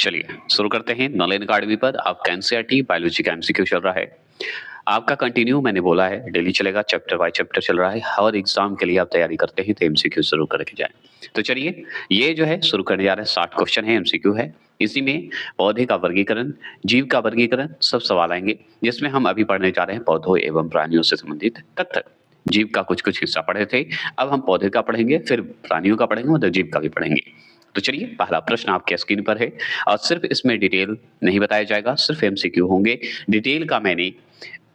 चलिए शुरू करते हैं। नॉलेज अकाडमी पर आपका एनसीईआरटी बायोलॉजी का एमसीक्यू चल रहा है। आपका कंटिन्यू मैंने बोला है डेली चलेगा, चैप्टर बाय चैप्टर चल रहा है। हर एग्जाम के लिए आप तैयारी करते हैं तो एमसीक्यू शुरू करके जाएं। तो चलिए ये जो है शुरू करने जा रहे हैं। 60 क्वेश्चन है, एमसीक्यू है। इसी में पौधे का वर्गीकरण, जीव का वर्गीकरण, सब सवाल आएंगे, जिसमें हम अभी पढ़ने जा रहे हैं पौधों एवं प्राणियों से संबंधित तथ्य। जीव का कुछ कुछ हिस्सा पढ़े थे, अब हम पौधे का पढ़ेंगे, फिर प्राणियों का पढ़ेंगे और जीव का भी पढ़ेंगे। तो चलिए पहला प्रश्न आपके स्क्रीन पर है और सिर्फ इसमें डिटेल नहीं बताया जाएगा, सिर्फ एमसीक्यू होंगे। डिटेल का मैंने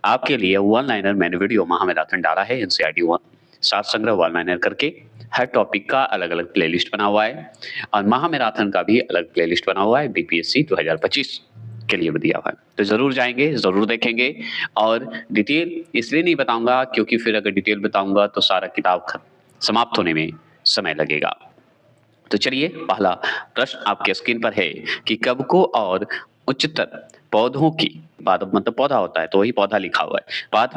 आपके लिए वन लाइनर मैंने वीडियो महामैराथन डाला है, एनसीईआरटी वन 7 संग्रह वन लाइनर करके। हर टॉपिक का अलग अलग प्लेलिस्ट बना हुआ है और महामैराथन का भी अलग प्लेलिस्ट बना हुआ है, बीपीएससी 2025 के लिए भी दिया हुआ है। तो जरूर जाएंगे, जरूर देखेंगे। और डिटेल इसलिए नहीं बताऊंगा क्योंकि फिर अगर डिटेल बताऊंगा तो सारा किताब समाप्त होने में समय लगेगा। तो चलिए पहला प्रश्न आपके स्क्रीन पर है कि कवकों और उच्चतर पौधों की, पादप मतलब पौधा होता है तो वही पौधा लिखा हुआ है,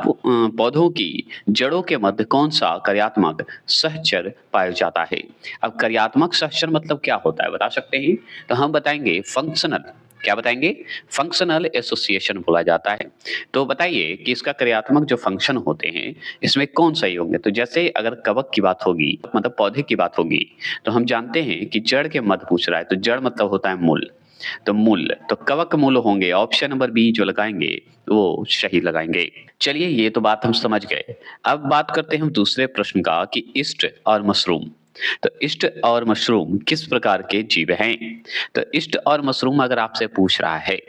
पौधों की जड़ों के मध्य कौन सा कार्यात्मक सहचर पाया जाता है। अब कार्यात्मक सहचर मतलब क्या होता है बता सकते हैं? तो हम बताएंगे फंक्शनल। क्या बताएंगे? फंक्शनल एसोसिएशन बोला जाता है। तो बताइए कि इसका क्रियात्मक जो फंक्शन होते हैं इसमें कौन सही होंगे। तो जैसे अगर कवक की बात होगी, मतलब पौधे की बात होगी, तो हम जानते हैं कि जड़ के मध्य पूछ रहा है, तो जड़ मतलब होता है मूल। तो मूल तो कवक मूल होंगे। ऑप्शन नंबर बी जो लगाएंगे वो सही लगाएंगे। चलिए ये तो बात हम समझ गए। अब बात करते हैं हम दूसरे प्रश्न का कि ईस्ट और मशरूम। तो ईस्ट और मशरूम किस प्रकार के जीव हैं? तो ईस्ट और मशरूम अगर आपसे पूछ रहा है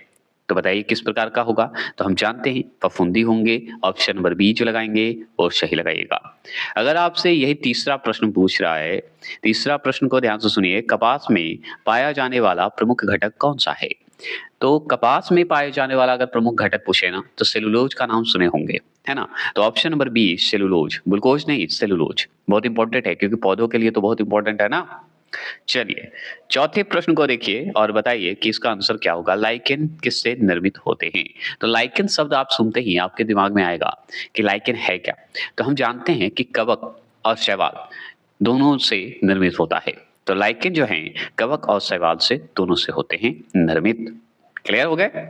तो बताइए किस प्रकार का होगा। तो हम जानते हैं फफूंदी होंगे। ऑप्शन नंबर बी जो लगाएंगे वो सही लगाइएगा। अगर आपसे यही तीसरा प्रश्न पूछ रहा है, तीसरा प्रश्न को ध्यान से सुनिए, कपास में पाया जाने वाला प्रमुख घटक कौन सा है? तो कपास में पाए जाने वाला अगर प्रमुख घटक पूछे ना तो सेलुलोज का नाम सुने होंगे, है ना? तो option number B cellulose, glucose नहीं, सेलुलोज बहुत इंपॉर्टेंट है क्योंकि पौधों के लिए तो बहुत इंपॉर्टेंट है ना। चलिए चौथे प्रश्न को देखिए और बताइए कि इसका आंसर क्या होगा। लाइकेन किससे निर्मित होते हैं? तो लाइकेन शब्द आप सुनते ही आपके दिमाग में आएगा कि लाइकेन है क्या। तो हम जानते हैं कि कवक और शैवाल दोनों से निर्मित होता है। तो लाइकेन जो है कवक और शैवाल से दोनों से होते हैं निर्मित। क्लियर हो गए?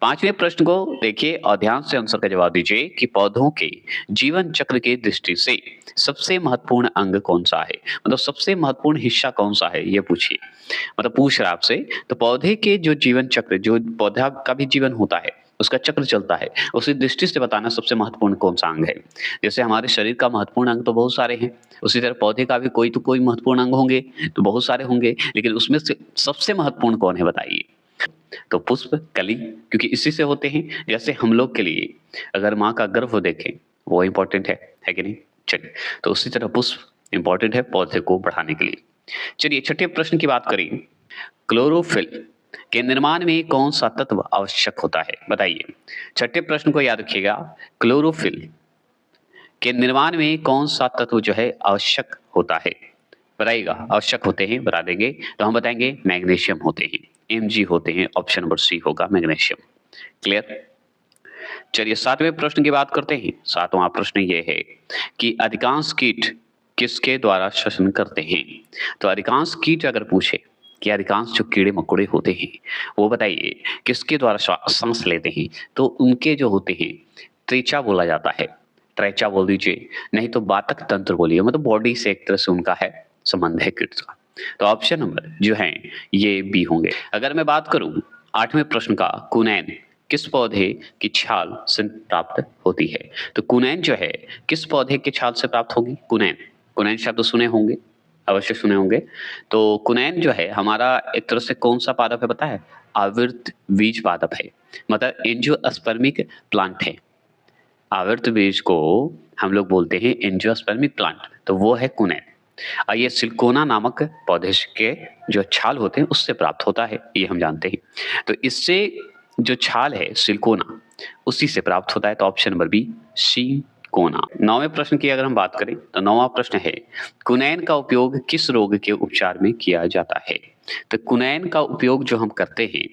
पांचवें प्रश्न को देखिए और ध्यान से आंसर का जवाब दीजिए कि पौधों के जीवन चक्र की दृष्टि से सबसे महत्वपूर्ण अंग कौन सा है, मतलब सबसे महत्वपूर्ण हिस्सा कौन सा है ये पूछिए। मतलब पूछ रहा आपसे। तो पौधे के जो जीवन चक्र, जो पौधा का भी जीवन होता है उसका चक्र चलता है, उसी दृष्टि से बताना सबसे महत्वपूर्ण कौन सा अंग है। जैसे हमारे शरीर का महत्वपूर्ण अंग तो बहुत सारे हैं, उसी तरह पौधे का भी कोई तो कोई महत्वपूर्ण अंग होंगे, तो बहुत सारे होंगे, लेकिन उसमें से सबसे महत्वपूर्ण कौन है बताइए। तो पुष्प, कली, क्योंकि इसी से होते हैं। जैसे हम लोग के लिए अगर माँ का गर्भ देखें वो इंपॉर्टेंट है कि नहीं? चलिए तो उसी तरह पुष्प इंपॉर्टेंट है पौधे को बढ़ाने के लिए। चलिए छठे प्रश्न की बात करें। क्लोरोफिल के निर्माण में कौन सा तत्व आवश्यक होता है बताइए। छठे प्रश्न को याद रखिएगा। क्लोरोफिल के निर्माण में कौन सा तत्व जो है आवश्यक होता है बताइएगा। आवश्यक होते हैं बता देंगे तो हम बताएंगे मैग्नीशियम होते हैं, Mg होते हैं। ऑप्शन नंबर सी होगा मैग्नीशियम। क्लियर? चलिए सातवें प्रश्न की बात करते हैं। सातवां प्रश्न ये है कि अधिकांश कीट किसके द्वारा श्वसन करते हैं। तो अधिकांश कीट अगर पूछे कि अधिकांश जो कीड़े मकोड़े होते हैं वो बताइए किसके द्वारा सांस लेते हैं, तो उनके जो होते हैं त्रिचा बोला जाता है। त्रिचा बोल दीजिए, नहीं तो बातक तंत्र बोलिए, मतलब बॉडी से एक तरह से उनका है संबंध है कीट का। तो ऑप्शन नंबर जो है ये बी होंगे। अगर मैं बात करूं आठवें प्रश्न का, कुनैन किस पौधे की छाल से प्राप्त होती है। तो कुनैन जो है किस पौधे की छाल से प्राप्त होगी? कुनैन, कुनैन शब्द सुने होंगे, अवश्य सुने होंगे। तो कुनैन जो है हमारा एक तरह से कौन सा पादप है पता है? आवृत बीज पादप है, मतलब एंजियोस्पर्मिक प्लांट है। आवृत बीज को हम लोग बोलते हैं एंजियोस्पर्मिक प्लांट, तो वो है कुनैन। और ये सिल्कोना नामक पौधे के जो छाल होते हैं उससे प्राप्त होता है, ये हम जानते हैं। तो इससे जो छाल है सिल्कोना उसी से प्राप्त होता है। तो ऑप्शन नंबर बी सिंकोना। नौवें प्रश्न की अगर हम बात करें तो नौवां प्रश्न है कुनैन का उपयोग किस रोग के उपचार में किया जाता है। तो कुनैन का उपयोग जो हम करते हैं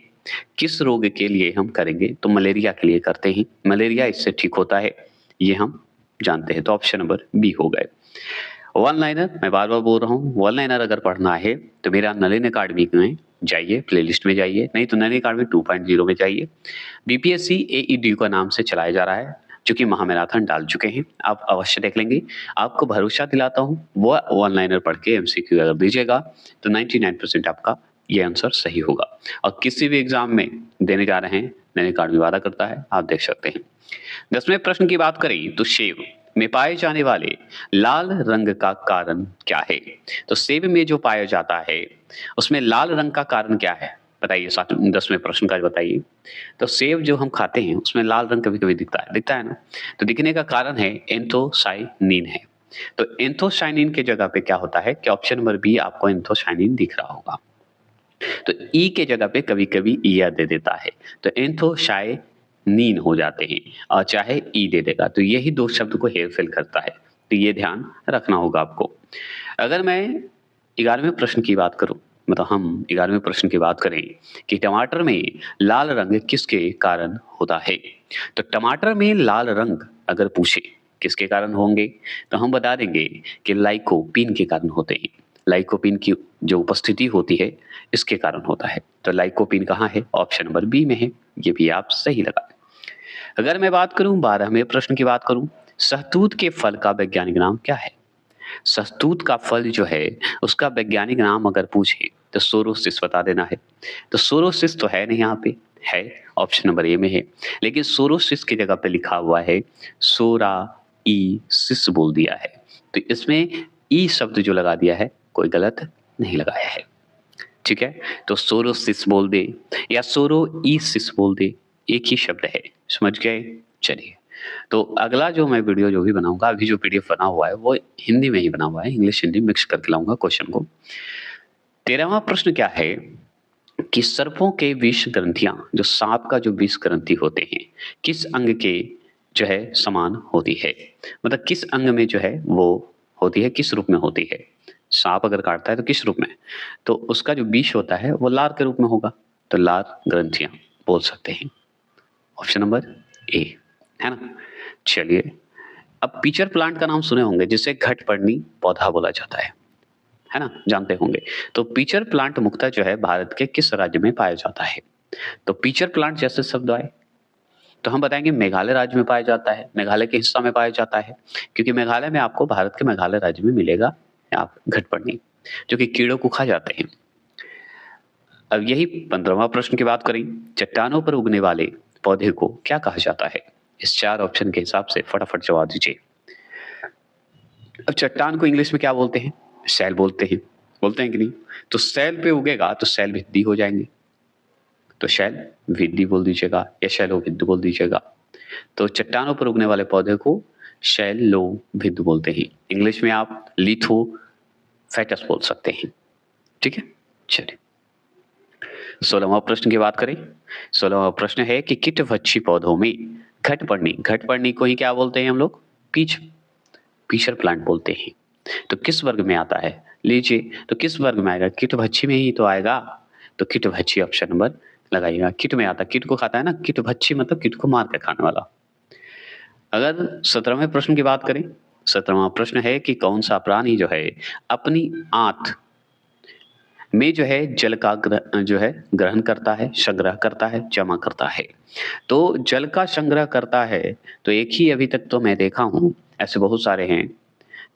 किस रोग के लिए हम करेंगे, तो मलेरिया के लिए करते हैं। मलेरिया इससे ठीक होता है, ये हम जानते हैं। तो ऑप्शन नंबर बी हो गए। वन लाइनर मैं बार बार बोल रहा हूँ, वन लाइनर अगर पढ़ना है तो मेरा नलिन अकाडमी में जाइए, प्लेलिस्ट में जाइए, नहीं तो नैनी अकाडमी 2.0 में जाइए। बीपीएससी एईडी का नाम से चलाया जा रहा है, जो कि महामैराथन डाल चुके हैं, आप अवश्य देख लेंगे। आपको भरोसा दिलाता हूँ, वो वन लाइनर पढ़ के एमसीक्यू अगर दीजिएगा तो 99% आपका ये आंसर सही होगा। और किसी भी एग्जाम में देने जा रहे हैं, नैनी अकाडमी वादा करता है, आप देख सकते हैं। 10वें प्रश्न की बात करें तो सेब में पाए जाने वाले लाल रंग का कारण क्या है? तो सेब में जो पाया जाता है उसमें लाल रंग का कारण क्या है? बताइए, 10वें प्रश्न का बताइए। तो सेब जो हम खाते हैं उसमें लाल रंग कभी-कभी दिखता है ना? तो दिखने का कारण है एंथोसायनिन है। तो एंथोसायनिन की जगह पे क्या होता है कि ऑप्शन नंबर बी आपको एंथोसायनिन दिख रहा होगा। तो ई के जगह पे कभी-कभी ईया दे देता है, तो एंथोसायनिन हो जाते हैं और चाहे ई दे देगा, तो यही दो शब्द को हेर-फेर करता है, तो ये ध्यान रखना होगा आपको। अगर मैं 11वें प्रश्न की बात करूँ, मतलब हम 11वें प्रश्न की बात करें कि टमाटर में लाल रंग किसके कारण होता है? तो टमाटर में लाल रंग अगर पूछे किसके कारण होंगे, तो हम बता देंगे कि लाइकोपीन के कारण होते हैं। लाइकोपीन की जो उपस्थिति होती है, इसके कारण होता है। तो लाइकोपीन कहाँ है? ऑप्शन नंबर बी में है, ये भी आप सही लगाएँ। अगर मैं बात करूँ 12वें प्रश्न की बात करूँ, शहतूत के फल का वैज्ञानिक नाम क्या है? शहतूत का फल जो है, उसका वैज्ञानिक नाम अगर पूछे तो सोरोसिस बता देना है। तो सोरोसिस तो है नहीं यहाँ पे, है ऑप्शन नंबर ए में है, लेकिन सोरोसिस की जगह पे लिखा हुआ है सोराइसिस बोल दिया है। तो इसमें ई शब्द जो लगा दिया है, कोई गलत नहीं लगाया है। ठीक है? तो सोरोसिस बोल दे या सोरोइसिस बोल दे, एक ही शब्द है। समझ गए? चलिए। तो अगला जो मैं वीडियो जो भी बनाऊँगा, अभी जो पीडीएफ बना हुआ है, वो हिंदी में ही बना हुआ है, इंग्लिश हिंदी मिक्स करके लाऊँगा क्वेश्चन को। 13वां प्रश्न क्या है कि सर्पों के विष ग्रंथियाँ, जो साँप का जो विष ग्रंथि होते हैं, किस अंग के जो है समान होती है? मतलब किस अंग में जो है वो होती है, किस रूप में होती है? साँप अगर काटता है तो किस रूप में? तो उसका जो विष होता है वो लार के रूप में होगा, तो लार ग्रंथियाँ बोल सकते हैं। ऑप्शन नंबर ए, है ना? चलिए, अब पीचर प्लांट का नाम सुने होंगे जिसे घटपर्णी पौधा बोला जाता है ना? जानते होंगे। तो पीचर प्लांट मुख्यतः जो है भारत के किस राज्य में पाया जाता है? तो पीचर प्लांट जैसे शब्द आए, तो हम बताएँगे मेघालय राज्य में पाया जाता है, मेघालय के हिस्सा में पाया जाता है, क्योंकि मेघालय में आपको भारत के मेघालय राज्य में मिलेगा आप घटपर्णी, जो कि कीड़ों को खा जाते हैं। अब यही 15वां प्रश्न की बात करें, चट्टानों पर उगने वाले पौधे को क्या कहा जाता है? इस 4 ऑप्शन के हिसाब से फटाफट जवाब दीजिए। अब चट्टान को इंग्लिश में क्या बोलते हैं? शैल बोलते हैं कि नहीं? तो शैल पे उगेगा तो शैल भित्ति हो जाएँगे। तो शैल भित्ति बोल दीजिएगा या शैलोभित्ति बोल दीजिएगा। तो चट्टानों पर उगने वाले पौधे को शैलोभित्ति बोलते हैं। इंग्लिश में आप लिथोफैटस बोल सकते हैं। ठीक है? चलिए। 16वां प्रश्न की बात करें। 16वां प्रश्न है कि कीटभक्षी पौधों में घटपर्णी को ही क्या बोलते हैं हम लोग? पीचर प्लांट बोलते हैं। तो किस वर्ग में आता है? लीजिए, तो किस वर्ग में आएगा? कीटभक्षी में ही तो आएगा। तो कीटभक्षी ऑप्शन नंबर लगाइएगा। कीट में आता है, कीट को खाता है ना, कीटभक्षी मतलब कीट को मार के खाने वाला। अगर 17वें प्रश्न की बात करें, 17वां प्रश्न है कि कौन सा प्राणी जो है अपनी आंत में जो है जल का जो है ग्रहण करता है, संग्रह करता है, जमा करता है। तो जल का संग्रह करता है, तो एक ही अभी तक तो मैं देखा हूँ, ऐसे बहुत सारे हैं,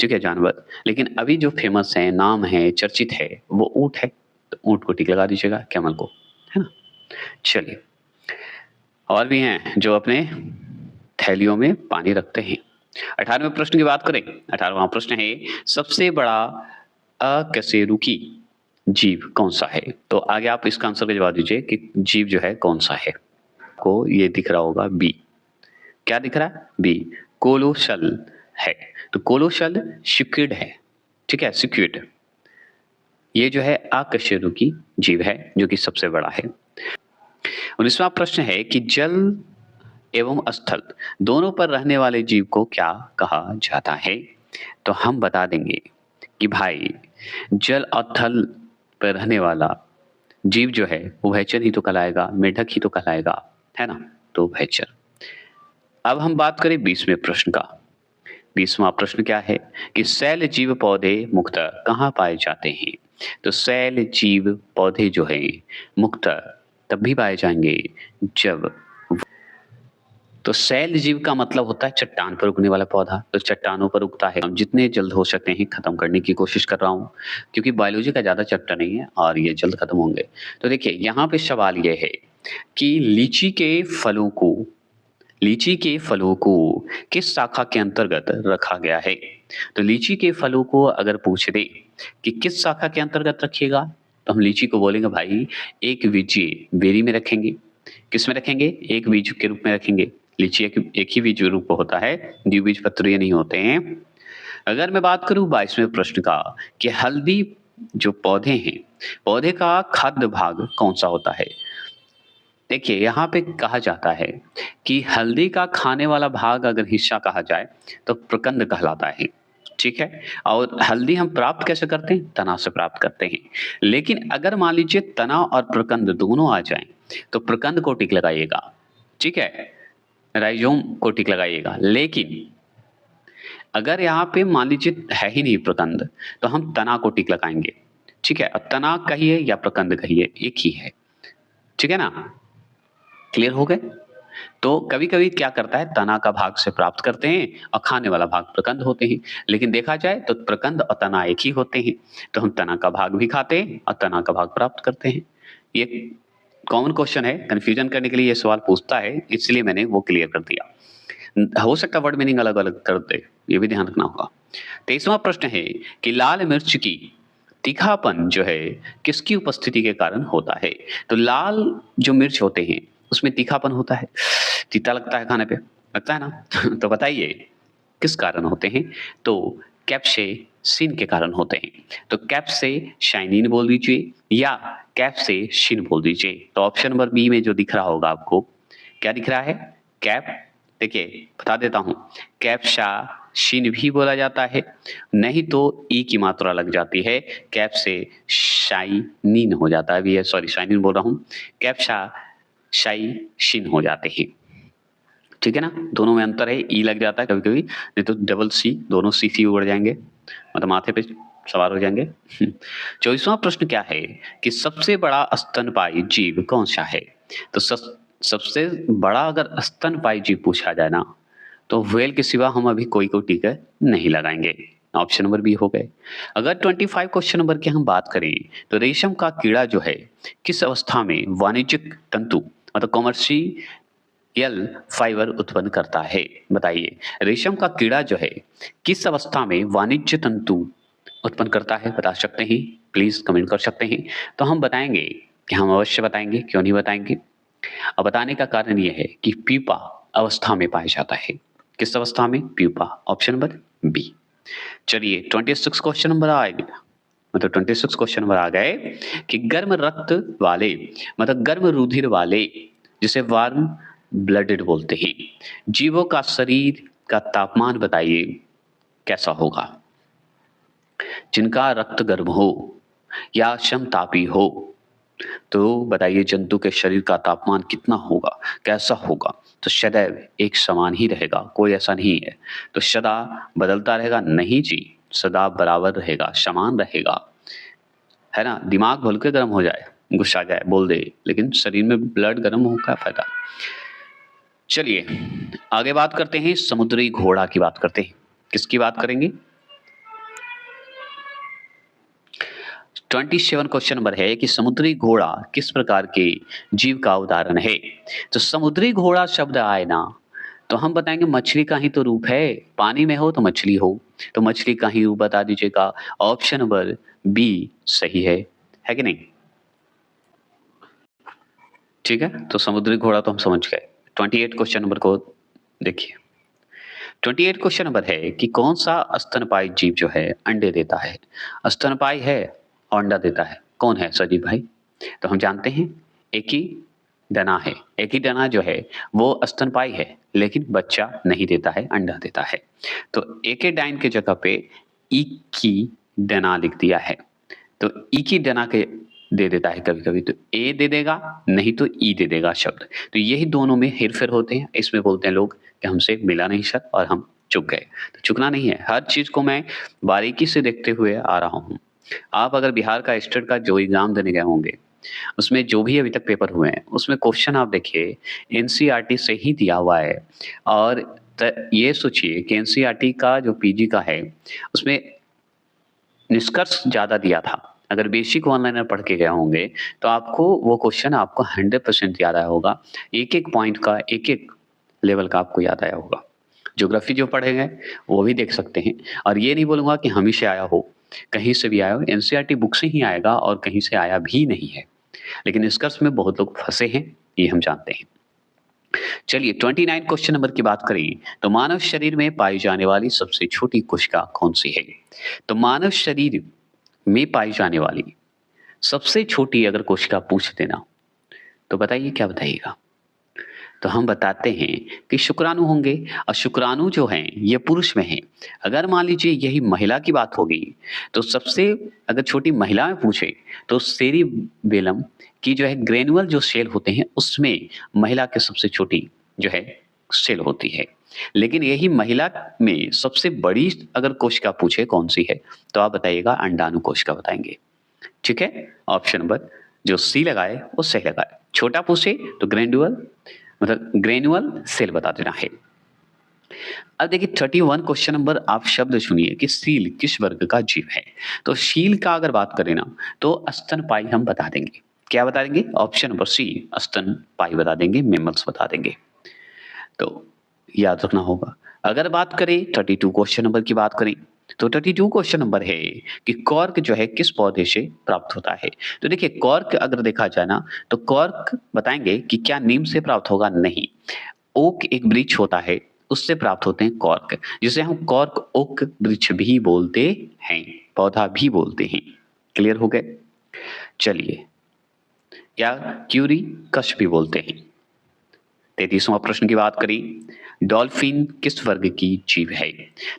ठीक है, जानवर। लेकिन अभी जो फेमस है, नाम है, चर्चित है, वो ऊँट है। तो ऊँट को टिक लगा दीजिएगा, कैमल को, है ना? चलिए, और भी हैं जो अपने थैलियों में पानी रखते हैं। 18वें प्रश्न की बात करें, 18वां प्रश्न है सबसे बड़ा अकशेरुकी जीव कौन सा है? तो आगे आप इसका आंसर का जवाब दीजिए कि जीव जो है कौन सा है? को ये दिख रहा होगा बी। क्या दिख रहा है? बी, कोलोशल है। तो कोलोशल सिक्विड है, ठीक है, सिक्विड। ये जो है अकशेरुकी जीव है, जो कि सबसे बड़ा है। 19वां प्रश्न है कि जल एवं स्थल दोनों पर रहने वाले जीव को क्या कहा जाता है? तो हम बता देंगे कि भाई जल और थल पर रहने वाला जीव जो है उभयचर ही तो कहलाएगा, मेढक ही तो कहलाएगा, है ना? तो उभयचर। अब हम बात करें 20वें प्रश्न का। 20वां प्रश्न क्या है कि शैल जीव पौधे मुख्यतः कहाँ पाए जाते हैं? तो सेल जीव पौधे जो है मुख्यतः तब भी पाए जाएंगे जब, तो सेल जीव का मतलब होता है चट्टान पर उगने वाला पौधा, तो चट्टानों पर उगता है। हम जितने जल्द हो सकते हैं खत्म करने की कोशिश कर रहा हूँ, क्योंकि बायोलॉजी का ज्यादा चैप्टर नहीं है और ये जल्द खत्म होंगे। तो देखिए यहाँ पे सवाल ये है कि लीची के फलों को किस शाखा के अंतर्गत रखा गया है। तो लीची के फलों को अगर पूछ दे कि किस शाखा के अंतर्गत रखिएगा, तो हम लीची को बोलेंगे भाई एक बीजीय बेरी में रखेंगे। किस में रखेंगे? एक बीज के रूप में रखेंगे। लीची एक ही बीज रूप होता है, द्विबीजपत्रीय नहीं होते हैं। अगर मैं बात करूं 22वें प्रश्न का कि हल्दी जो पौधे हैं, पौधे का खाद्य भाग कौन सा होता है। देखिए यहाँ पे कहा जाता है कि हल्दी का खाने वाला भाग अगर हिस्सा कहा जाए तो प्रकंद कहलाता है, ठीक है। और हल्दी हम प्राप्त कैसे करते हैं? तना से प्राप्त करते हैं। लेकिन अगर मान लीजिए तना और प्रकंद दोनों आ जाएं तो प्रकंद को टिक लगाइएगा, ठीक है, राइजोम को टिक लगाइएगा। लेकिन अगर यहाँ पे मान लीजिए है ही नहीं प्रकंद तो हम तना को टिक लगाएंगे, ठीक है। अब तना कहिए या प्रकंद कहिए एक ही है, ठीक है ना। क्लियर हो गए? तो कभी कभी क्या करता है, तना का भाग से प्राप्त करते हैं और खाने वाला भाग प्रकंद होते हैं। लेकिन देखा जाए तो प्रकंद और तना एक ही होते हैं, तो हम तना का भाग भी खाते हैं और तना का भाग प्राप्त करते हैं। ये कॉमन क्वेश्चन है, कंफ्यूजन करने के लिए ये सवाल पूछता है, इसलिए मैंने वो क्लियर कर दिया। हो सकता है वर्ड मीनिंग अलग अलग कर दे, ये भी ध्यान रखना होगा। 23वां प्रश्न है कि लाल मिर्च की तीखापन जो है किसकी उपस्थिति के कारण होता है। तो लाल जो मिर्च होते हैं उसमें तीखापन होता है, तीता लगता है खाने पे, लगता है ना। तो बताइए किस कारण होते हैं। तो कैप्सेसिन के कारण होते हैं। तो कैप्सेसाइनिन बोल दीजिए या कैप्सेसिन बोल दीजिए। तो ऑप्शन नंबर बी में जो दिख रहा होगा आपको, क्या दिख रहा है? कैप, देखिए बता देता हूं, कैप्साइसिन भी बोला जाता है, नहीं तो ई की मात्रा लग जाती है, कैप्सेसाइनिन हो जाता है। अभी सॉरी साइनिन बोल रहा हूं, कैप्साइसिन हो जाते हैं, ठीक है ना। दोनों में अंतर है, ई लग जाता है कभी कभी, नहीं तो डबल सी, दोनों सी उड़ जाएंगे, मतलब माथे पे सवार हो जाएंगे। 24वां प्रश्न क्या है कि सबसे बड़ा स्तनपायी जीव कौन सा है। तो सबसे बड़ा अगर स्तनपायी जीव पूछा जाए ना, तो व्हेल के सिवा हम अभी कोई को टीका नहीं लगाएंगे। ऑप्शन नंबर बी हो गए। अगर 25 क्वेश्चन नंबर की हम बात करें तो रेशम का कीड़ा जो है किस अवस्था में वाणिज्यिक तंतु मतलब कॉमर्शियल फाइबर उत्पन्न करता है। बताइए रेशम का कीड़ा जो है किस अवस्था में वाणिज्य तंतु उत्पन्न करता है, बता सकते हैं, प्लीज कमेंट कर सकते हैं। तो हम बताएंगे कि हम अवश्य बताएंगे, क्यों नहीं बताएंगे। अब बताने का कारण यह है कि प्यूपा अवस्था में पाया जाता है। किस अवस्था में? Pupa, option number B. चलिए 26 क्वेश्चन नंबर आ गया, मतलब 26 क्वेश्चन नंबर आ गए कि गर्म रक्त वाले मतलब गर्म रुधिर वाले, जिसे वार्म ब्लडेड बोलते हैं, जीवों का शरीर का तापमान बताइए कैसा होगा। जिनका रक्त गर्म हो या समतापी हो, तो बताइए जंतु के शरीर का तापमान कितना होगा, कैसा होगा। तो सदैव एक समान ही रहेगा, कोई ऐसा नहीं है तो सदा बदलता रहेगा, नहीं जी, सदा बराबर रहेगा, समान रहेगा, है ना। दिमाग भूल के गर्म हो जाए, गुस्सा जाए, बोल दे, लेकिन शरीर में ब्लड गर्म हो का फायदा। चलिए आगे बात करते हैं, समुद्री घोड़ा की बात करते हैं। किसकी बात करेंगे? 27 क्वेश्चन नंबर है कि समुद्री घोड़ा किस प्रकार के जीव का उदाहरण है। तो समुद्री घोड़ा शब्द आए ना, तो हम बताएंगे मछली का ही तो रूप है, पानी में हो तो मछली हो, तो मछली का ही रूप बता दीजिएगा। ऑप्शन नंबर बी सही है कि नहीं? ठीक है, तो समुद्री घोड़ा तो हम समझ गए। 28 क्वेश्चन नंबर को देखिए। 28 क्वेश्चन नंबर है कि कौन सा स्तनपायी जीव जो है अंडे देता है। स्तनपायी है और अंडा देता है, कौन है सजीव भाई? तो हम जानते हैं एकीडना है। एकीडना जो है वो स्तनपायी है, लेकिन बच्चा नहीं देता है, अंडा देता है। तो एकेडाइन के जगह पे इकीडना लिख दिया है, तो इकीडना के दे देता है कभी कभी, तो ए दे देगा, नहीं तो ई दे देगा शब्द। तो यही दोनों में हेरफेर होते हैं, इसमें बोलते हैं लोग कि हमसे मिला नहीं सर और हम चुक गए। तो चुकना नहीं है, हर चीज को मैं बारीकी से देखते हुए आ रहा हूँ। आप अगर बिहार का स्टेट का जो एग्ज़ाम देने गए होंगे, उसमें जो भी अभी तक पेपर हुए हैं, उसमें क्वेश्चन आप देखिए एनसीईआरटी से ही दिया हुआ है और ये सोचिए कि एनसीईआरटी का जो पीजी का है, उसमें निष्कर्ष ज़्यादा दिया था। अगर बेसिक ऑनलाइनर पढ़ के गए होंगे, तो आपको वो क्वेश्चन आपको 100% याद आया होगा। एक-एक पॉइंट का, एक-एक लेवल का आपको याद आया होगा। ज्योग्राफी जो पढ़ेंगे, वो भी देख सकते हैं और ये नहीं बोलूँगा कि हम ही से आया हो, कहीं से भी आया हो, एनसीईआरटी बुक से ही आएगा और कहीं से आया भी नहीं है। लेकिन निष्कर्ष में बहुत लोग फँसे हैं, ये हम जानते हैं। चलिए 29 क्वेश्चन नंबर की बात करें, तो मानव शरीर में पाई जाने वाली सबसे छोटी कोशिका कौन-सी है? तो मानव शरीर में पाई जाने वाली सबसे छोटी अगर कोशिका पूछ देना, तो बताइए क्या बताइएगा? तो हम बताते हैं कि शुक्राणु होंगे और शुक्राणु जो हैं ये पुरुष में हैं। अगर मान लीजिए यही महिला की बात होगी, तो सबसे अगर छोटी महिला में पूछे तो सेरिबेलम की जो है ग्रेनुअल जो सेल होते हैं उसमें महिला की सबसे छोटी जो है सेल होती है। लेकिन यही महिला में सबसे बड़ी अगर कोशिका पूछे कौन-सी है, तो आप बताइएगा अंडाणु कोशिका बताएँगे। ठीक है? ऑप्शन नंबर जो सी लगाए वो सही लगाए। छोटा पूछे तो ग्रैंडुअल मतलब ग्रेनुअल सेल बता देना है। अब देखिए 31 क्वेश्चन नंबर आप शब्द सुनिए कि सील किस वर्ग का जीव है? तो सील का अगर बात करें ना तो स्तनपायी हम बता देंगे। क्या बता देंगे? ऑप्शन नंबर सी स्तनपायी बता देंगे, मैमल्स बता देंगे। तो याद रखना होगा। अगर बात करें 32 क्वेश्चन नंबर की बात करें, तो 32 क्वेश्चन नंबर है कि कॉर्क जो है किस पौधे से प्राप्त होता है? तो देखिए कॉर्क अगर देखा जाए ना, तो कॉर्क बताएँगे कि क्या नीम से प्राप्त होगा? नहीं। ओक एक वृक्ष होता है, उससे प्राप्त होते हैं कॉर्क, जिसे हम कॉर्क ओक वृक्ष भी बोलते हैं, पौधा भी बोलते हैं। क्लियर हो गए? चलिए, या क्यूरिकस भी बोलते हैं। 33वां प्रश्न की बात करें, डॉल्फिन किस वर्ग की जीव है?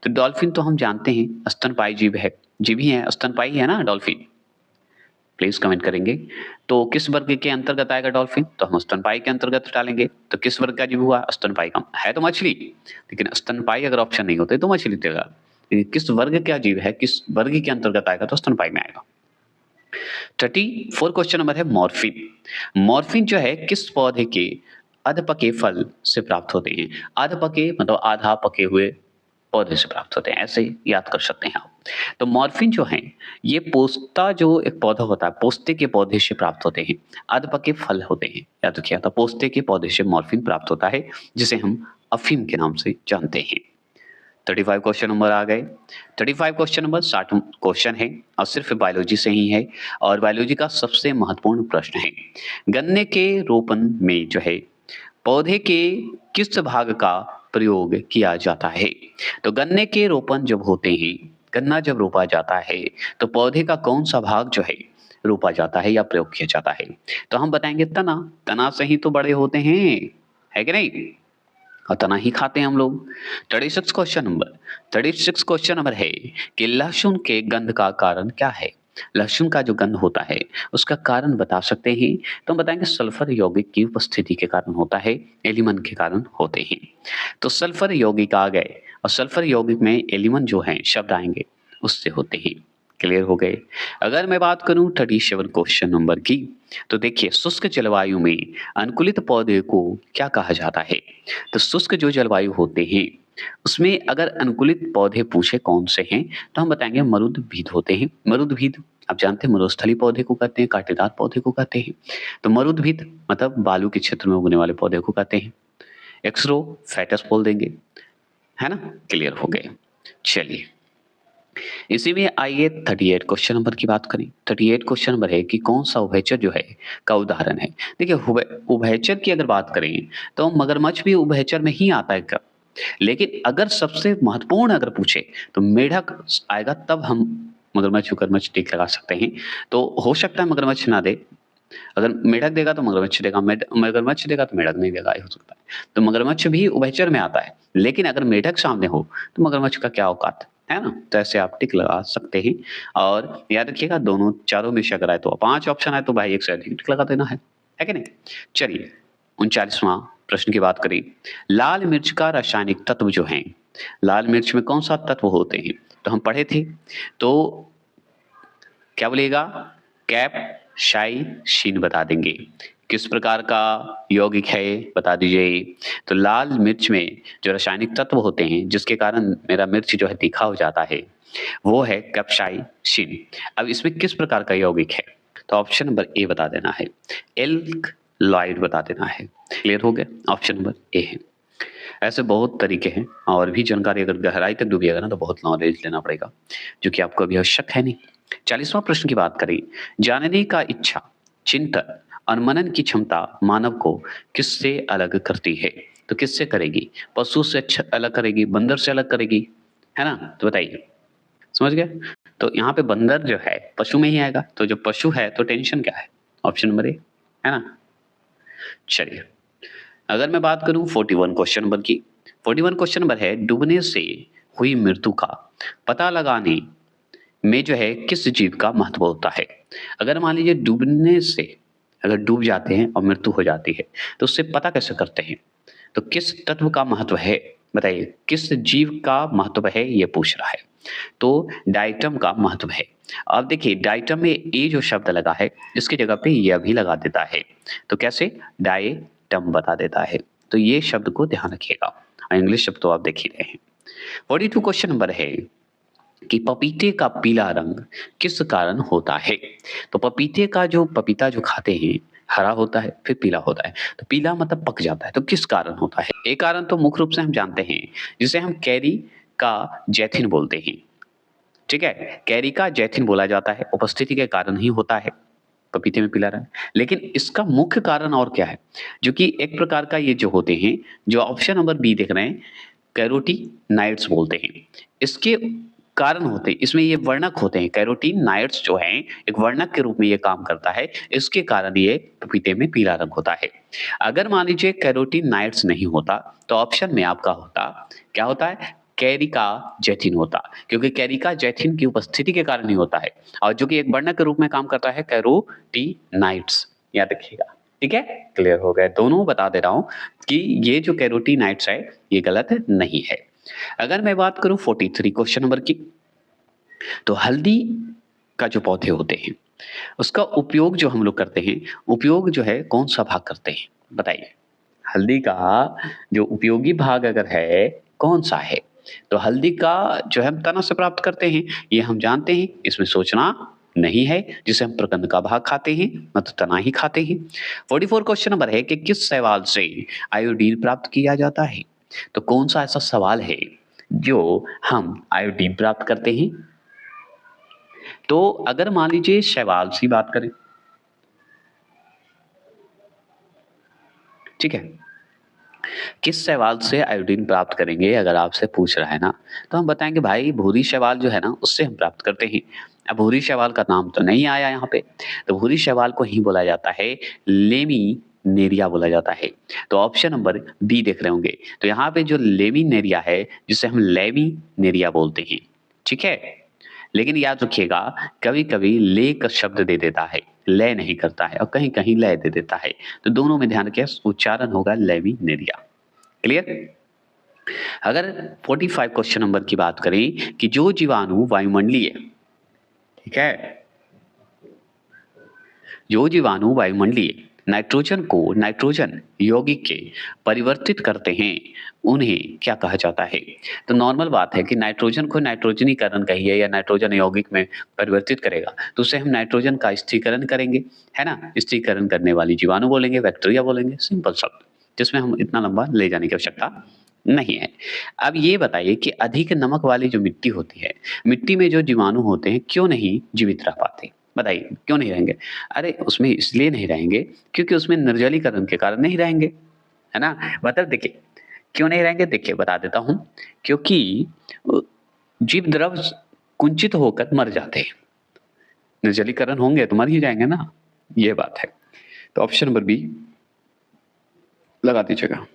तो डॉल्फिन तो हम जानते हैं स्तनपायी जीव है, जीव ही है, स्तनपायी है ना डॉल्फिन? प्लीज़ कमेंट करेंगे। तो किस वर्ग के अंतर्गत आएगा डॉल्फिन? तो हम स्तनपायी के अंतर्गत डालेंगे। तो किस वर्ग का जीव हुआ? स्तनपायी का। है तो मछली, लेकिन स्तनपायी अगर ऑप्शन नहीं होते तो मछली देगा। लेकिन किस वर्ग का जीव है, किस वर्ग के अंतर्गत आएगा? तो स्तनपायी में आएगा। 34 क्वेश्चन नंबर है मॉर्फिन। मॉर्फिन जो है किस पौधे के अधपके फल से प्राप्त होते हैं? अधपके मतलब आधा पके हुए पौधे से प्राप्त होते हैं, ऐसे याद कर सकते हैं आप। तो मॉर्फिन जो है, ये पोस्ता जो एक पौधा होता है, पोस्ते के पौधे से प्राप्त होते हैं। अधपके फल होते हैं, याद रखिए तो पोस्ते के पौधे से मॉर्फिन प्राप्त होता है, जिसे हम अफीम के नाम से जानते हैं। 35 क्वेश्चन नंबर आ गए। 35 क्वेश्चन नंबर 60 क्वेश्चन है और सिर्फ बायोलॉजी से ही है और बायोलॉजी का सबसे महत्वपूर्ण प्रश्न है। गन्ने के रोपण में जो है पौधे के किस भाग का प्रयोग किया जाता है? तो गन्ने के रोपण जब होते हैं, गन्ना जब रोपा जाता है, तो पौधे का कौन-सा भाग जो है रोपा जाता है या प्रयोग किया जाता है? तो हम बताएँगे तना, तना से ही तो बड़े होते हैं, है कि नहीं? और तना ही खाते हैं हम लोग। 36 क्वेश्चन नंबर है कि लहसुन के गंध का कारण क्या है? लहसुन का जो गंध होता है, उसका कारण बता सकते हैं, तो हम बताएँगे सल्फर यौगिक की उपस्थिति के कारण होता है, एलिमन के कारण होते हैं। तो सल्फर यौगिक आ गए और सल्फर यौगिक में एलिमन जो हैं शब्द आएँगे, उससे होते हैं। क्लियर हो गए? अगर मैं बात करूँ 37 क्वेश्चन नंबर की, तो देखिए शुष्क जलवायु में अनुकूलित पौधे को क्या कहा जाता है? तो शुष्क जो जलवायु होते हैं, उसमें अगर अनुकूलित पौधे पूछे कौन से हैं, तो हम बताएँगे मरुदभिद होते हैं। मरुदभिद आप जानते हैं मरुस्थलीय पौधे को कहते हैं, कांटेदार पौधे को कहते हैं। तो मरुदभिद मतलब बालू के क्षेत्र में उगने वाले पौधे को कहते हैं। एक्सरोफैटस बोल देंगे, है ना? क्लियर हो गए। चलिए, इसी में आइए 38 क्वेश्चन नंबर की बात करें। 38 क्वेश्चन नंबर है कि कौन-सा उभयचर जो है का उदाहरण है? देखिए उभयचर की अगर बात करें, तो मगरमच्छ भी उभयचर में ही आता है क्या? लेकिन अगर सबसे महत्वपूर्ण अगर पूछे, तो मेढक आएगा तब हम मगरमच्छ-उगरमच्छ टिक लगा सकते हैं। तो हो सकता है मगरमच्छ ना दे, अगर मेढक देगा तो मगरमच्छ देगा, मगरमच्छ देगा तो मेढक नहीं देगा, ये हो सकता है। तो मगरमच्छ भी उभयचर में आता है, लेकिन अगर मेढक सामने हो, तो मगरमच्छ का क्या औकात, है ना? तो ऐसे आप टिक लगा सकते हैं और याद रखिएगा दोनों चारों में से अगर आए तो 5 ऑप्शन आए तो भाई एक से अधिक टिक लगा देना है कि नहीं? चलिए 39वां प्रश्न की बात करें। लाल मिर्च का रासायनिक तत्व जो है, लाल मिर्च में कौन-सा तत्व होते हैं? तो हम पढ़े थे, तो क्या बोलिएगा? कैप, शाई, शीन बता देंगे। किस प्रकार का यौगिक है बता दीजिए। तो लाल मिर्च में जो रासायनिक तत्व होते हैं जिसके कारण मेरा मिर्च जो है तीखा हो जाता है वो है कैप्साइसिन। अब इसमें किस प्रकार का यौगिक है? तो ऑप्शन नंबर ए बता देना है, एल्कलॉइड बता देना है। क्लियर हो गया? ऑप्शन नंबर ए है। ऐसे बहुत तरीके हैं और भी जानकारी अगर गहराई तक डूबिएगा ना तो बहुत नॉलेज लेना पड़ेगा जो कि आपको अभी आवश्यक है नहीं। 40वां प्रश्न की बात करें, जानने का इच्छा, चिंतन और मनन की क्षमता मानव को किससे अलग करती है? तो किससे करेगी? पशु से अच्छा अलग करेगी, बंदर से अलग करेगी, है ना? तो बताइए, समझ गए? तो यहाँ पे बंदर जो है पशु में ही आएगा, तो जो पशु है तो टेंशन क्या है? ऑप्शन नंबर ए, है ना? चलिए, अगर मैं बात करूं 41 क्वेश्चन नंबर की, 41 क्वेश्चन नंबर है, डूबने से हुई मृत्यु का पता लगाने में जो है किस जीव का महत्व होता है? अगर मान लीजिए डूबने से अगर डूब जाते हैं और मृत्यु हो जाती है तो उससे पता कैसे करते हैं? तो किस तत्व का महत्व है? बताइए, किस जीव का महत्व है ये पूछ रहा है। तो डाइटम का महत्व है। अब देखिए डाइटम में ए जो शब्द लगा है इसकी जगह पे यह भी लगा देता है। तो कैसे? डाइटम बता देता है। तो ये शब्द को ध्यान रखिएगा। इंग्लिश शब्द तो आप देख ही रहे हैं। 42 क्वेश्चन नंबर है कि पपीते का पीला रंग किस कारण होता है? तो पपीते का जो पपीता जो खाते हैं हरा होता है फिर पीला होता है। तो पीला मतलब पक जाता है। तो किस कारण होता है? एक कारण तो मुख्य रूप से हम जानते हैं जिसे हम कैरी का जैथिन बोलते हैं। ठीक है? कैरी का जैथिन बोला जाता है, उपस्थिति के कारण ही होता है पपीते में पीला रंग। लेकिन इसका मुख्य कारण और क्या है? जो कि एक प्रकार का ये जो होते हैं, जो ऑप्शन नंबर बी देख रहे हैं, कैरोटीनाइड्स बोलते हैं। इसके कारण होते हैं, इसमें ये वर्णक होते हैं। कैरोटीनाइड्स जो हैं एक वर्णक के रूप में ये काम करता है, इसके कारण ये पपीते में पीला रंग होता है। अगर मान लीजिए कैरोटीनाइड्स नहीं होता तो ऑप्शन में आपका होता, क्या होता है? कैरिका जैथिन होता, क्योंकि कैरिका जैथिन की उपस्थिति के कारण ही होता है और जो कि एक वर्णक के रूप में काम करता है कैरोटीनाइड्स। याद रखिएगा। ठीक है? क्लियर हो गए? दोनों बता दे रहा हूं कि ये जो कैरोटीनाइड्स है ये गलत नहीं है। अगर मैं बात करूं 43 क्वेश्चन नंबर की, तो हल्दी का जो पौधे होते हैं उसका उपयोग जो हम लोग करते हैं, उपयोग जो है कौन सा भाग करते हैं? बताइए। हल्दी का जो उपयोगी भाग अगर है कौन सा है? तो हल्दी का जो है हम तना से प्राप्त करते हैं, ये हम जानते हैं, इसमें सोचना नहीं है। जिसे हम प्रकंद का भाग खाते हैं मतलब तना ही खाते हैं। 44 क्वेश्चन नंबर है कि किस शैवाल से आयोडीन प्राप्त किया जाता है? तो कौन सा ऐसा सवाल है जो हम आयोडीन प्राप्त करते हैं? तो अगर मान लीजिए शैवाल की बात करें, ठीक है, किस शैवाल से आयोडीन प्राप्त करेंगे अगर आपसे पूछ रहा है ना, तो हम बताएंगे भाई भूरी शैवाल जो है ना उससे हम प्राप्त करते हैं। अब भूरी शैवाल का नाम तो नहीं आया यहाँ पे, तो भूरी शैवाल को ही बोला जाता है लेमिनेरिया बोला जाता है। तो ऑप्शन नंबर बी देख रहे होंगे, तो यहाँ पे जो लेमिनेरिया है जिसे हम लेमिनेरिया बोलते हैं। ठीक है? लेकिन याद रखिएगा कभी कभी ले का शब्द दे देता है, लय नहीं करता है, और कहीं कहीं लय दे देता है। तो दोनों में ध्यान रखिए, उच्चारण होगा लेमिनेरिया। क्लियर? अगर 45 क्वेश्चन नंबर की बात करें कि जो जीवाणु वायुमंडलीय, ठीक है, जो जीवाणु वायुमंडलीय नाइट्रोजन को नाइट्रोजन यौगिक के परिवर्तित करते हैं उन्हें क्या कहा जाता है? तो नॉर्मल बात है कि नाइट्रोजन को नाइट्रोजनीकरण कहिए या नाइट्रोजन यौगिक में परिवर्तित करेगा तो उससे हम नाइट्रोजन का स्थिरीकरण करेंगे, है ना? स्थिरीकरण करने वाली जीवाणु बोलेंगे, बैक्टीरिया बोलेंगे, सिंपल शब्द जिसमें हम इतना लंबा ले जाने की आवश्यकता नहीं है। अब ये बताइए कि अधिक नमक वाली जो मिट्टी होती है, मिट्टी में जो जीवाणु होते हैं क्यों नहीं जीवित रह पाते? बताइए क्यों नहीं रहेंगे? अरे उसमें इसलिए नहीं रहेंगे क्योंकि उसमें निर्जलीकरण के कारण नहीं रहेंगे, है ना? मतलब देखिए क्यों नहीं रहेंगे, देखिए बता देता हूँ। क्योंकि जीव द्रव कुंचित होकर मर जाते हैं, निर्जलीकरण होंगे तो मर ही जाएंगे ना, ये बात है। तो ऑप्शन नंबर बी लगा दीजिएगा।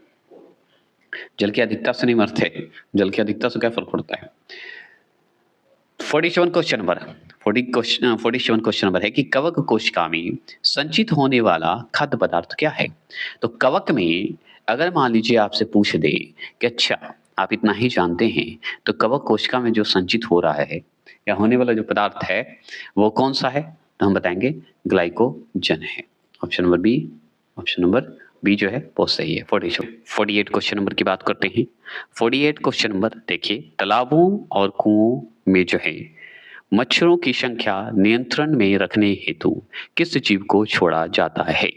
जल की अधिकता से नहीं मरते, जल की अधिकता से क्या फर्क पड़ता है? 47 क्वेश्चन नंबर 47 क्वेश्चन नंबर है कि कवक कोशिका में संचित होने वाला खाद्य पदार्थ क्या है? तो कवक में अगर मान लीजिए आपसे पूछ दे कि अच्छा आप इतना ही जानते हैं तो कवक कोशिका में जो संचित हो रहा है या होने वाला जो पदार्थ है वो कौन सा है, तो हम बताएंगे ग्लाइकोजन है। Option number B, option number B जो है वो सही है। 48 क्वेश्चन नंबर की बात करते हैं। 48 क्वेश्चन नंबर देखिए, तालाबों और कुओं में जो है मच्छरों की संख्या नियंत्रण में रखने हेतु किस जीव को छोड़ा जाता है,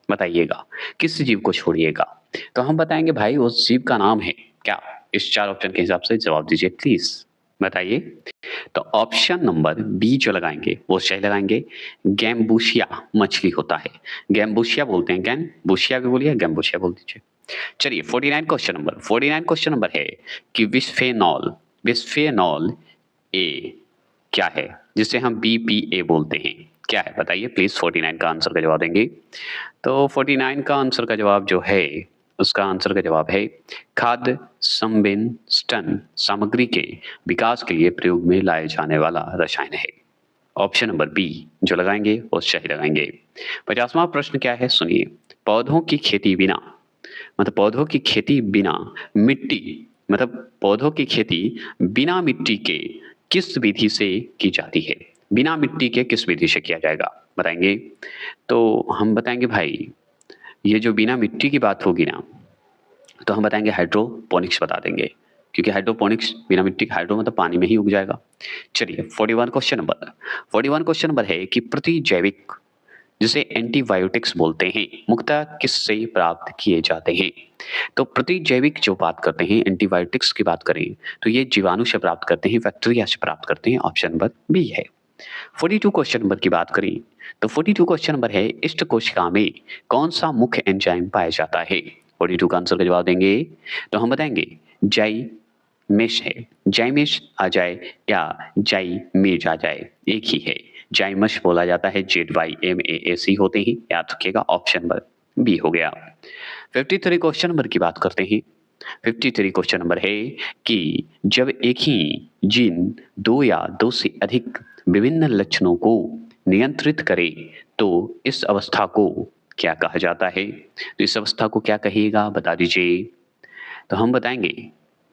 बताइएगा किस जीव को छोड़िएगा। तो हम बताएंगे भाई उस जीव का नाम है क्या, इस 4 ऑप्शन के हिसाब से जवाब दीजिए प्लीज, बताइए। तो ऑप्शन नंबर बी जो लगाएंगे वो सही लगाएंगे, गैम्बुशिया मछली होता है, गैम्बुशिया बोलते हैं, गैम्बुशिया भी बोलिए, गैम्बुशिया बोल दीजिए। चलिए 49 क्वेश्चन नंबर है कि बिस्फेनॉल, बिस्फेनॉल ए क्या है, जिसे हम बीपीए बोलते हैं, क्या है बताइए प्लीज। 49 का आंसर का जवाब देंगे। तो 49 का आंसर का जवाब जो है, उसका आंसर का जवाब है खाद्य संवेष्टन सामग्री के विकास के लिए प्रयोग में लाए जाने वाला रसायन है। ऑप्शन नंबर बी जो लगाएंगे वो सही लगाएंगे। 50वां प्रश्न क्या है सुनिए, पौधों की खेती बिना, मतलब पौधों की खेती बिना मिट्टी, मतलब पौधों की खेती बिना मिट्टी के किस विधि से की जाती है, बिना मिट्टी के किस विधि से किया जाएगा बताएंगे। तो हम बताएंगे भाई ये जो बिना मिट्टी की बात होगी ना, तो हम बताएंगे हाइड्रोपोनिक्स बता देंगे, क्योंकि हाइड्रोपोनिक्स बिना मिट्टी का, हाइड्रो मतलब पानी में ही उग जाएगा। चलिए 41 क्वेश्चन नंबर है कि प्रतिजैविक जिसे एंटीबायोटिक्स बोलते हैं मुख्यतः किससे प्राप्त किए जाते हैं। तो प्रतिजैविक जो बात करते हैं, एंटीबायोटिक्स की बात करें तो ये जीवाणु से प्राप्त करते हैं, बैक्टीरिया से प्राप्त करते हैं, ऑप्शन नंबर बी है। 42 क्वेश्चन नंबर की बात करें तो 42 क्वेश्चन नंबर है इष्ट कोशिका में कौन सा मुख्य एंजाइम पाया जाता है। 42 का आंसर का जवाब देंगे तो हम बताएंगे जाइमेश है, जाइमेश आ जाए या जाइमेज आ जाए एक ही है, जाइमश बोला जाता है, ZYMAC होते हैं, याद रखिएगा, ऑप्शन नंबर बी हो गया। 53 क्वेश्चन नंबर की बात करते हैं। 53 क्वेश्चन नंबर है कि जब एक ही जीन दो या दो से अधिक विभिन्न लक्षणों को नियंत्रित करे तो इस अवस्था को क्या कहा जाता है, तो इस अवस्था को क्या कहिएगा बता दीजिए। तो हम बताएंगे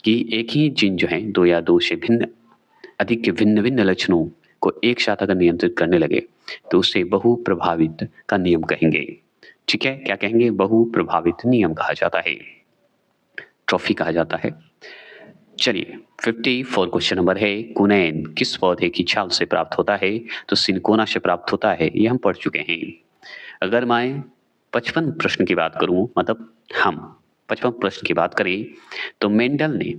कि एक ही जीन जो है दो या दो से भिन्न अधिक के भिन्न भिन्न लक्षणों को एक साथ अगर नियंत्रित करने लगे तो उसे बहु प्रभावित का नियम कहेंगे। ठीक है, क्या कहेंगे, बहु प्रभावित नियम कहा जाता है, ट्रॉफी कहा जाता है। चलिए 54 क्वेश्चन नंबर है कुनैन किस पौधे की छाल से प्राप्त होता है, तो सिनकोना से प्राप्त होता है, ये हम पढ़ चुके हैं। अगर मैं 55 प्रश्न की बात करूं, मतलब हम 55 प्रश्न की बात करें तो मेंडल ने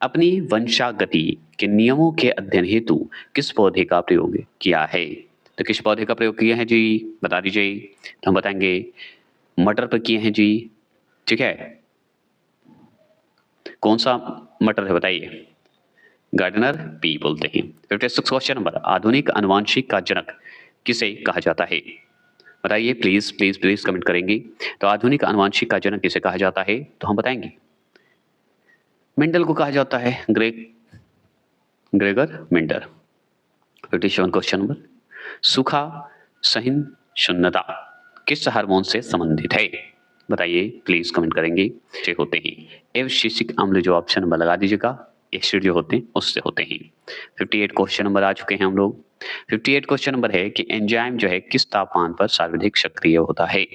अपनी वंशागति के नियमों के अध्ययन हेतु किस पौधे का प्रयोग किया है, तो किस पौधे का प्रयोग किया है जी बता दीजिए। तो हम बताएंगे मटर पर किए हैं जी, ठीक है, कौन सा मटर है बताइए, गार्डनर पी बोलते हैं। 56 क्वेश्चन नंबर आधुनिक आनुवंशिक का जनक किसे कहा जाता है, बताइए प्लीज प्लीज प्लीज कमेंट करेंगे। तो आधुनिक आनुवंशिक का जनक किसे कहा जाता है, तो हम बताएंगे मेंडल को कहा जाता है, ग्रेगर मेंडल। 57 क्वेश्चन नंबर सूखा सहिष्णुता किस हार्मोन से संबंधित है, बताइए प्लीज कमेंट करेंगे। होते हैं एवसिसिक अम्ल, जो ऑप्शन नंबर लगा दीजिएगा, एसिड जो होते हैं उससे होते हैं। 58 क्वेश्चन नंबर आ चुके हैं हम लोग। 58 क्वेश्चन नंबर है कि एंजाइम जो है किस तापमान पर सर्वाधिक सक्रिय होता है,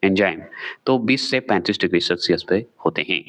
एंजाइम तो 20 से 35 डिग्री सेल्सियस पे होते हैं।